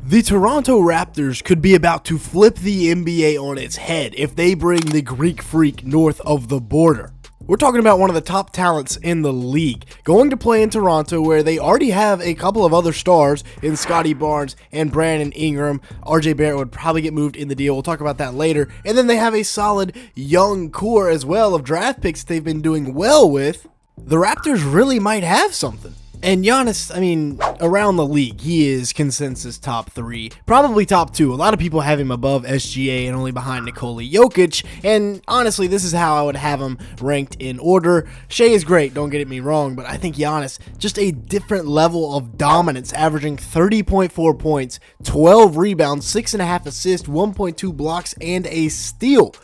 The Toronto Raptors could be about to flip the NBA on its head if they bring the Greek Freak north of the border. We're talking about one of the top talents in the league going to play in Toronto, where they already have a couple of other stars in Scottie Barnes and Brandon Ingram. RJ Barrett would probably get moved in the deal. We'll talk about that later. And then they have a solid young core as well of draft picks they've been doing well with. The Raptors really might have something. And Giannis, around the league, he is consensus top 3, probably top 2. A lot of people have him above SGA and only behind Nikola Jokic, and honestly, this is how I would have him ranked in order. Shea is great, don't get me wrong, but I think Giannis, just a different level of dominance, averaging 30.4 points, 12 rebounds, 6.5 assists, 1.2 blocks, and a steal.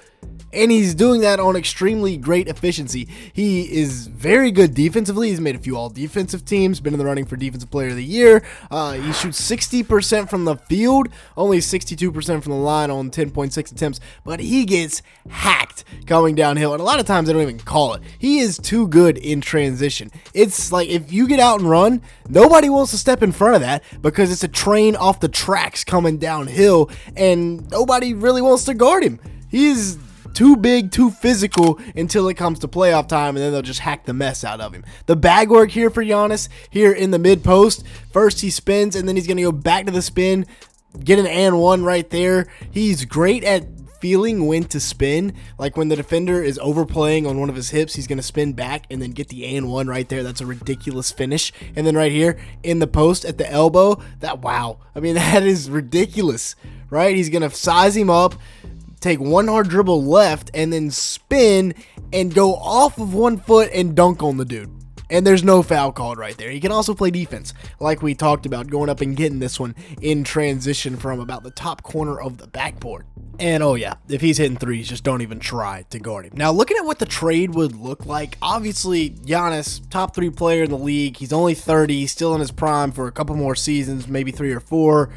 And he's doing that on extremely great efficiency. He is very good defensively. He's made a few all-defensive teams, been in the running for Defensive Player of the Year. He shoots 60% from the field, only 62% from the line on 10.6 attempts, but he gets hacked coming downhill, and a lot of times they don't even call it. He is too good in transition. It's like if you get out and run, nobody wants to step in front of that because it's a train off the tracks coming downhill, and nobody really wants to guard him. He's too big, too physical until it comes to playoff time, and then they'll just hack the mess out of him. The bag work here for Giannis, here in the mid-post. First he spins, and then he's going to go back to the spin, get an and one right there. He's great at feeling when to spin. Like when the defender is overplaying on one of his hips, he's going to spin back and then get the and one right there. That's a ridiculous finish. And then right here in the post at the elbow, that is ridiculous, right? He's going to size him up, take one hard dribble left, and then spin and go off of 1 foot and dunk on the dude. And there's no foul called right there. He can also play defense, like we talked about, going up and getting this one in transition from about the top corner of the backboard. And oh yeah, if he's hitting threes, just don't even try to guard him. Now, looking at what the trade would look like, obviously Giannis, top 3 player in the league. He's only 30, he's still in his prime for a couple more seasons, maybe 3 or 4.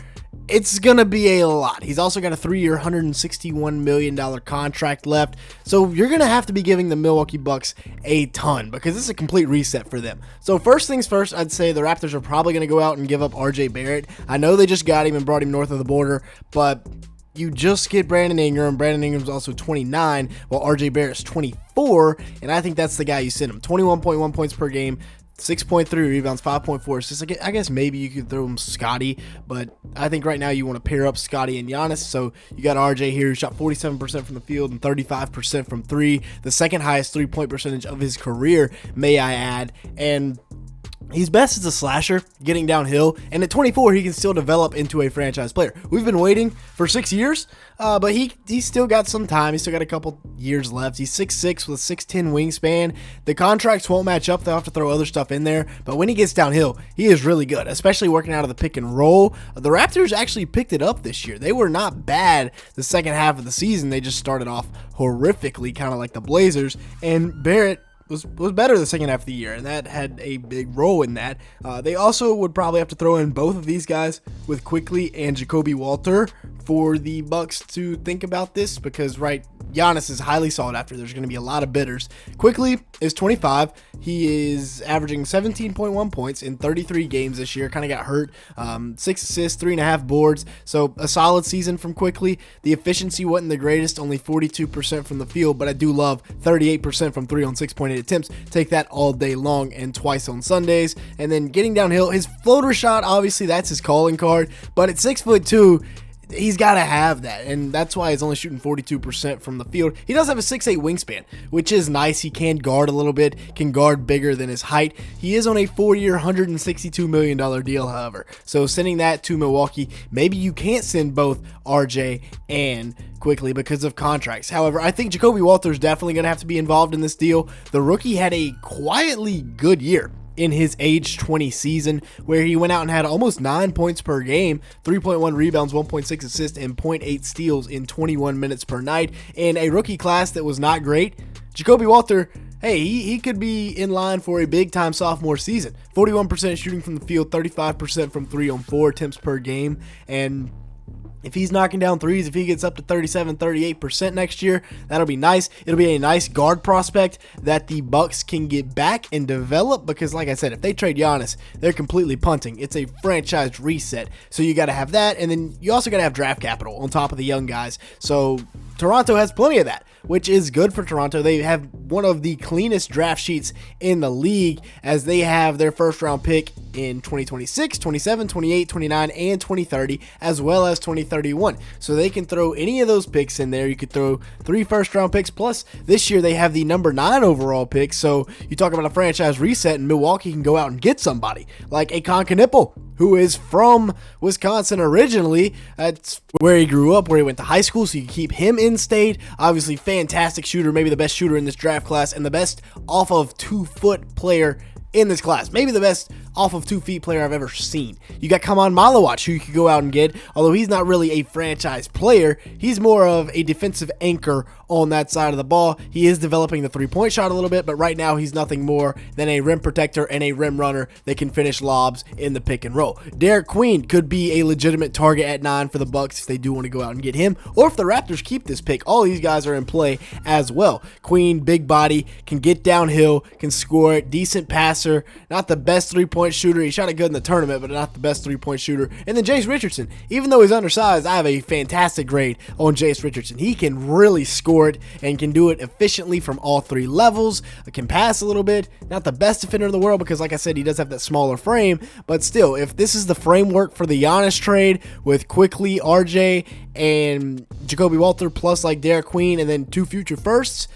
It's going to be a lot. He's also got a 3-year, $161 million contract left. So you're going to have to be giving the Milwaukee Bucks a ton because this is a complete reset for them. So first things first, I'd say the Raptors are probably going to go out and give up RJ Barrett. I know they just got him and brought him north of the border, but you just get Brandon Ingram. Brandon Ingram's also 29, while RJ Barrett's 24, and I think that's the guy you send him. 21.1 points per game, 6.3 rebounds, 5.4 assists. I guess maybe you could throw him Scottie, but I think right now you want to pair up Scottie and Giannis. So you got RJ here, who shot 47% from the field and 35% from 3, the second highest 3-point percentage of his career, may I add. And he's best as a slasher, getting downhill, and at 24, he can still develop into a franchise player. We've been waiting for 6 years, but he's still got some time. He's still got a couple years left. He's 6'6" with a 6'10" wingspan. The contracts won't match up. They'll have to throw other stuff in there, but when he gets downhill, he is really good, especially working out of the pick and roll. The Raptors actually picked it up this year. They were not bad the second half of the season. They just started off horrifically, kind of like the Blazers, and Barrett was better the second half of the year, and that had a big role in that. They also would probably have to throw in both of these guys with Quickly and Jacoby Walter for the Bucks to think about this, because Giannis is highly sought after. There's going to be a lot of bidders. Quickly is 25. He is averaging 17.1 points in 33 games this year. Kind of got hurt. 6 assists, 3.5 boards. So a solid season from Quickly. The efficiency wasn't the greatest, only 42% from the field, but I do love 38% from 3 on 6.8 attempts. Take that all day long and twice on Sundays. And then getting downhill, his floater shot, obviously that's his calling card, but at 6'2", he's got to have that, and that's why he's only shooting 42% from the field. He does have a 6'8" wingspan, which is nice. He can guard a little bit, can guard bigger than his height. He is on a 4-year, $162 million deal, however. So sending that to Milwaukee, maybe you can't send both RJ and Quickly because of contracts. However, I think Jacoby Walter is definitely going to have to be involved in this deal. The rookie had a quietly good year in his age 20 season, where he went out and had almost 9 points per game, 3.1 rebounds, 1.6 assists, and 0.8 steals in 21 minutes per night. In a rookie class that was not great, Jacoby Walter, hey, he could be in line for a big-time sophomore season. 41% shooting from the field, 35% from 3 on 4 attempts per game, and If he's knocking down threes, if he gets up to 37, 38% next year, that'll be nice. It'll be a nice guard prospect that the Bucks can get back and develop because, like I said, if they trade Giannis, they're completely punting. It's a franchise reset. So you got to have that, and then you also got to have draft capital on top of the young guys. So Toronto has plenty of that, which is good for Toronto. They have one of the cleanest draft sheets in the league as they have their first round pick in 2026, 27, 28, 29, and 2030, as well as 2031. So they can throw any of those picks in there. You could throw 3 first-round picks, plus this year they have the number 9 overall pick. So you talk about a franchise reset, and Milwaukee can go out and get somebody like a Knippel, who is from Wisconsin originally. That's where he grew up, where he went to high school, so you can keep him in state. Obviously, fantastic shooter, maybe the best shooter in this draft class, and the best off of 2-foot player in this class. Maybe the best off of 2 feet player I've ever seen. You got Malawach, who you could go out and get, although he's not really a franchise player. He's more of a defensive anchor on that side of the ball. He is developing the 3-point shot a little bit, but right now he's nothing more than a rim protector and a rim runner that can finish lobs in the pick and roll. Derek Queen could be a legitimate target at 9 for the Bucks if they do want to go out and get him, or if the Raptors keep this pick. All these guys are in play as well. Queen, big body, can get downhill, can score it, decent passer, not the best 3-point shooter. He shot it good in the tournament, but not the best 3-point shooter. And then Jace Richardson, even though he's undersized, I have a fantastic grade on Jace Richardson. He can really score it and can do it efficiently from all 3 levels. Can pass a little bit. Not the best defender in the world because, like I said, he does have that smaller frame. But still, if this is the framework for the Giannis trade with Quickly, RJ, and Jacoby Walter plus like Derek Queen and then 2 future firsts,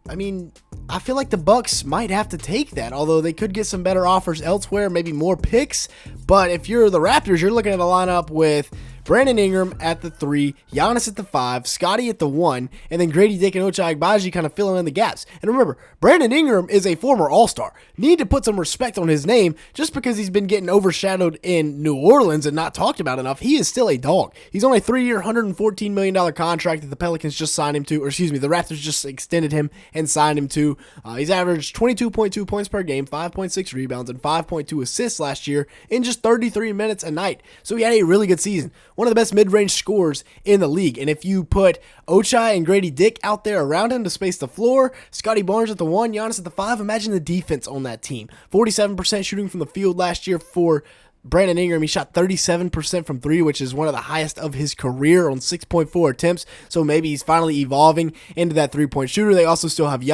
I mean, I feel like the Bucks might have to take that, although they could get some better offers elsewhere, maybe more picks. But if you're the Raptors, you're looking at a lineup with Brandon Ingram at the 3, Giannis at the 5, Scottie at the 1, and then Grady Dick and Ochai Agbaji kind of filling in the gaps. And remember, Brandon Ingram is a former All-Star. Need to put some respect on his name. Just because he's been getting overshadowed in New Orleans and not talked about enough, he is still a dog. He's on a 3-year, $114 million contract that the Pelicans just signed him to, or excuse me, the Raptors just extended him and signed him to. He's averaged 22.2 points per game, 5.6 rebounds, and 5.2 assists last year in just 33 minutes a night. So he had a really good season. One of the best mid-range scorers in the league. And if you put Ochai and Grady Dick out there around him to space the floor, Scottie Barnes at the 1, Giannis at the 5, imagine the defense on that team. 47% shooting from the field last year for Brandon Ingram. He shot 37% from 3, which is one of the highest of his career on 6.4 attempts. So maybe he's finally evolving into that 3-point shooter. They also still have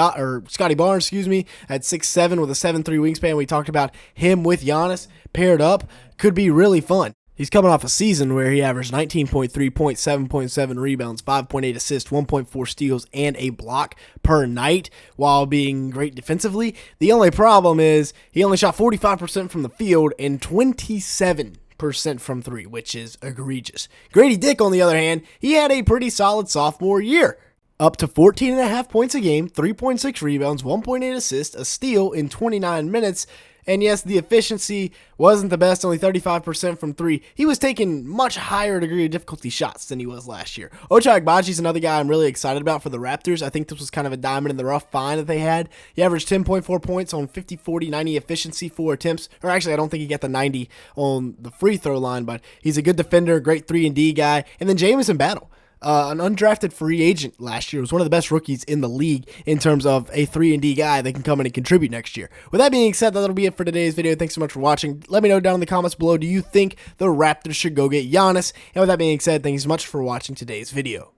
Scottie Barnes, at 6'7" with a 7'3" wingspan. We talked about him with Giannis paired up. Could be really fun. He's coming off a season where he averaged 19.3 points, 7.7 rebounds, 5.8 assists, 1.4 steals, and a block per night while being great defensively. The only problem is he only shot 45% from the field and 27% from 3, which is egregious. Grady Dick, on the other hand, he had a pretty solid sophomore year. Up to 14.5 points a game, 3.6 rebounds, 1.8 assists, a steal in 29 minutes. And yes, the efficiency wasn't the best, only 35% from 3. He was taking much higher degree of difficulty shots than he was last year. Ochai Agbaji is another guy I'm really excited about for the Raptors. I think this was kind of a diamond in the rough find that they had. He averaged 10.4 points on 50, 40, 90 efficiency, 4 attempts. Or actually, I don't think he got the 90 on the free throw line, but he's a good defender, great 3-and-D guy. And then Jamison Battle. An undrafted free agent last year, was one of the best rookies in the league in terms of a 3-and-D guy that can come in and contribute next year. With that being said, that'll be it for today's video. Thanks so much for watching. Let me know down in the comments below, do you think the Raptors should go get Giannis? And with that being said, thanks so much for watching today's video.